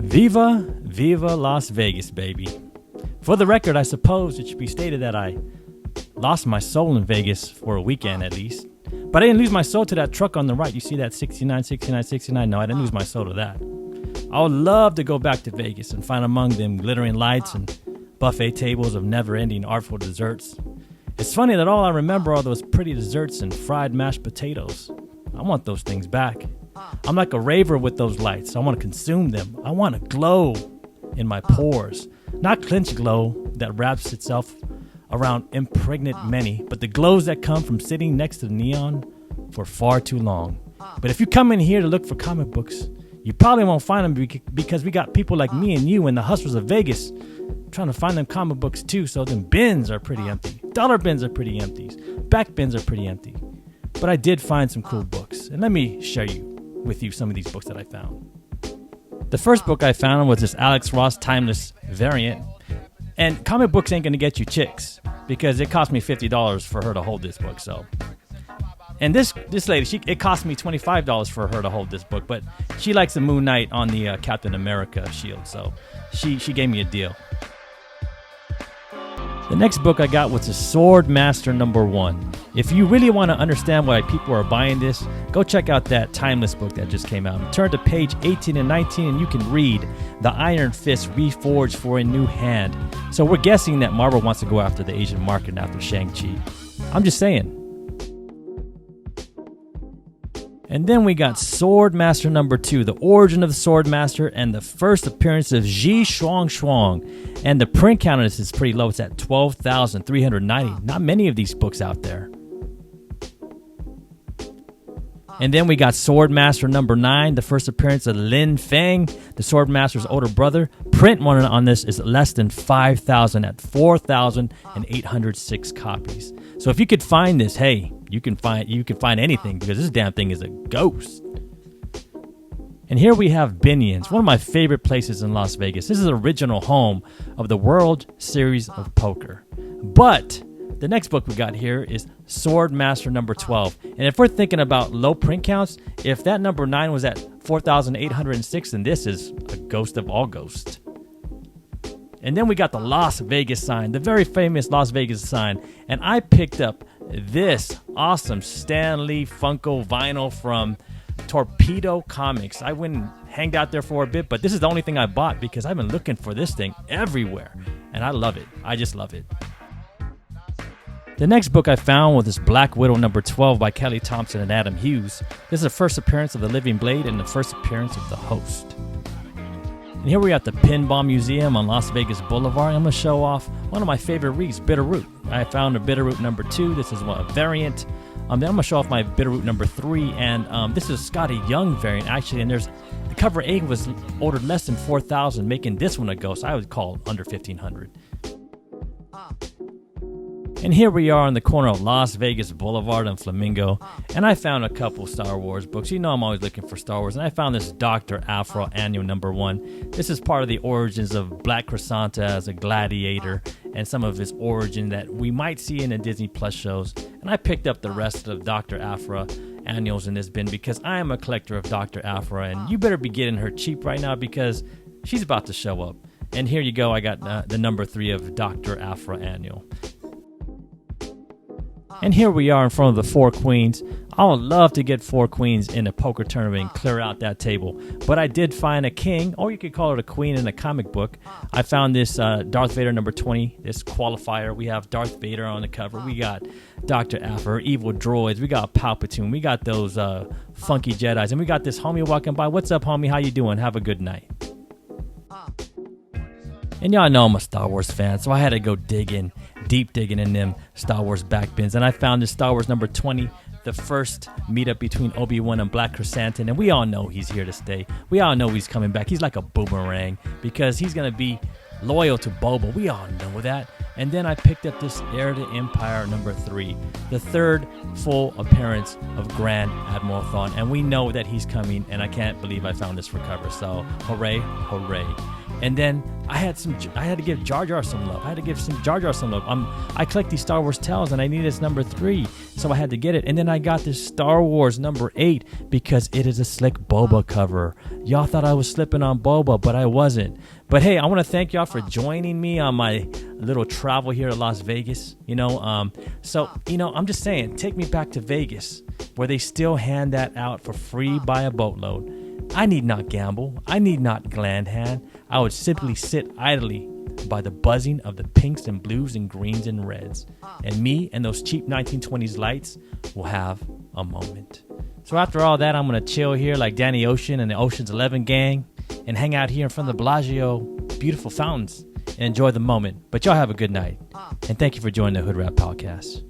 Viva, Viva Las Vegas, baby. For the record, I suppose it should be stated that I lost my soul in Vegas for a weekend at least. But I didn't lose my soul to that truck on the right. You see that 69, 69, 69? No, I didn't lose my soul to that. I would love to go back to Vegas and find among them glittering lights and buffet tables of never-ending artful desserts. It's funny that all I remember are those pretty desserts and fried mashed potatoes. I want those things back. I'm like a raver with those lights. I want to consume them. I want to glow in my pores. Not clenched glow that wraps itself around impregnate many, but the glows that come from sitting next to the neon for far too long. But if you come in here to look for comic books, you probably won't find them because we got people like me and you and the hustlers of Vegas trying to find them comic books too, so them bins are pretty empty. Dollar bins are pretty empty. Back bins are pretty empty. But I did find some cool books, and let me share with you some of these books that I found. The first book I found was this Alex Ross Timeless variant. And comic books ain't gonna get you chicks because it cost me $50 for her to hold this book. So, and this lady, it cost me $25 for her to hold this book, but she likes the Moon Knight on the Captain America shield, so she gave me a deal. The next book I got was the Sword Master #1. If you really want to understand why people are buying this, go check out that Timeless book that just came out. Turn to page 18 and 19 and you can read The Iron Fist Reforged for a New Hand. So we're guessing that Marvel wants to go after the Asian market after Shang-Chi. I'm just saying. And then we got Sword Master #2, the origin of the Sword Master and the first appearance of Ji Shuang. And the print count on this is pretty low. It's at 12,390. Not many of these books out there. And then we got Sword Master #9, the first appearance of Lin Feng, the Sword Master's older brother. Print one on this is less than 5,000 at 4,806 copies. So if you could find this, hey, you can find anything because this damn thing is a ghost. And here we have Binion's, one of my favorite places in Las Vegas. This is the original home of the World Series of Poker. But the next book we got here is Sword Master #12. And if we're thinking about low print counts, if that #9 was at 4,806, then this is a ghost of all ghosts. And then we got the Las Vegas sign, the very famous Las Vegas sign. And I picked up this awesome Stan Lee Funko vinyl from Torpedo Comics. I went and hanged out there for a bit, but this is the only thing I bought because I've been looking for this thing everywhere. And I love it. I just love it. The next book I found was this Black Widow #12 by Kelly Thompson and Adam Hughes. This is the first appearance of the Living Blade and the first appearance of the Host. And here we're at the Pinball Museum on Las Vegas Boulevard. I'm going to show off one of my favorite reeds, Bitterroot. I found a Bitterroot #2. This is a variant. Then I'm going to show off my Bitterroot #3. And this is a Scotty Young variant, actually. And the cover A was ordered less than 4,000, making this one a ghost. I would call under 1,500. And here we are on the corner of Las Vegas Boulevard and Flamingo, and I found a couple Star Wars books. You know I'm always looking for Star Wars, and I found this Dr. Aphra Annual #1. This is part of the origins of Black Chrysanta as a gladiator and some of his origin that we might see in the Disney Plus shows. And I picked up the rest of Dr. Aphra Annuals in this bin because I am a collector of Dr. Aphra, and you better be getting her cheap right now because she's about to show up. And here you go, I got the #3 of Dr. Aphra Annual. And here we are in front of the Four Queens. I would love to get Four Queens in a poker tournament and clear out that table. But I did find a king, or you could call it a queen in a comic book. I found this Darth Vader #20, this qualifier. We have Darth Vader on the cover. We got Dr. Aphra, evil droids. We got Palpatine. We got those funky Jedis. And we got this homie walking by. What's up, homie? How you doing? Have a good night. And y'all know I'm a Star Wars fan, so I had to go deep digging in them Star Wars back bins. And I found this Star Wars #20, the first meetup between Obi-Wan and Black Chrysanthemum. And we all know he's here to stay. We all know he's coming back. He's like a boomerang because he's going to be loyal to Boba. We all know that. And then I picked up this Heir to Empire #3, the third full appearance of Grand Admiral Thrawn. And we know that he's coming, and I can't believe I found this for cover. So hooray, hooray. And then I had to give Jar Jar some love. I collect these Star Wars tales, and I needed this #3, so I had to get it. And then I got this Star Wars #8 because it is a slick Boba cover. Y'all thought I was slipping on Boba, but I wasn't. But hey, I want to thank y'all for joining me on my little travel here to Las Vegas. So I'm just saying, take me back to Vegas, where they still hand that out for free by a boatload. I need not gamble. I need not gland hand. I would simply sit idly by the buzzing of the pinks and blues and greens and reds. And me and those cheap 1920s lights will have a moment. So after all that, I'm going to chill here like Danny Ocean and the Ocean's 11 gang and hang out here in front of the Bellagio beautiful fountains and enjoy the moment. But y'all have a good night. And thank you for joining the Hoodrat podcast.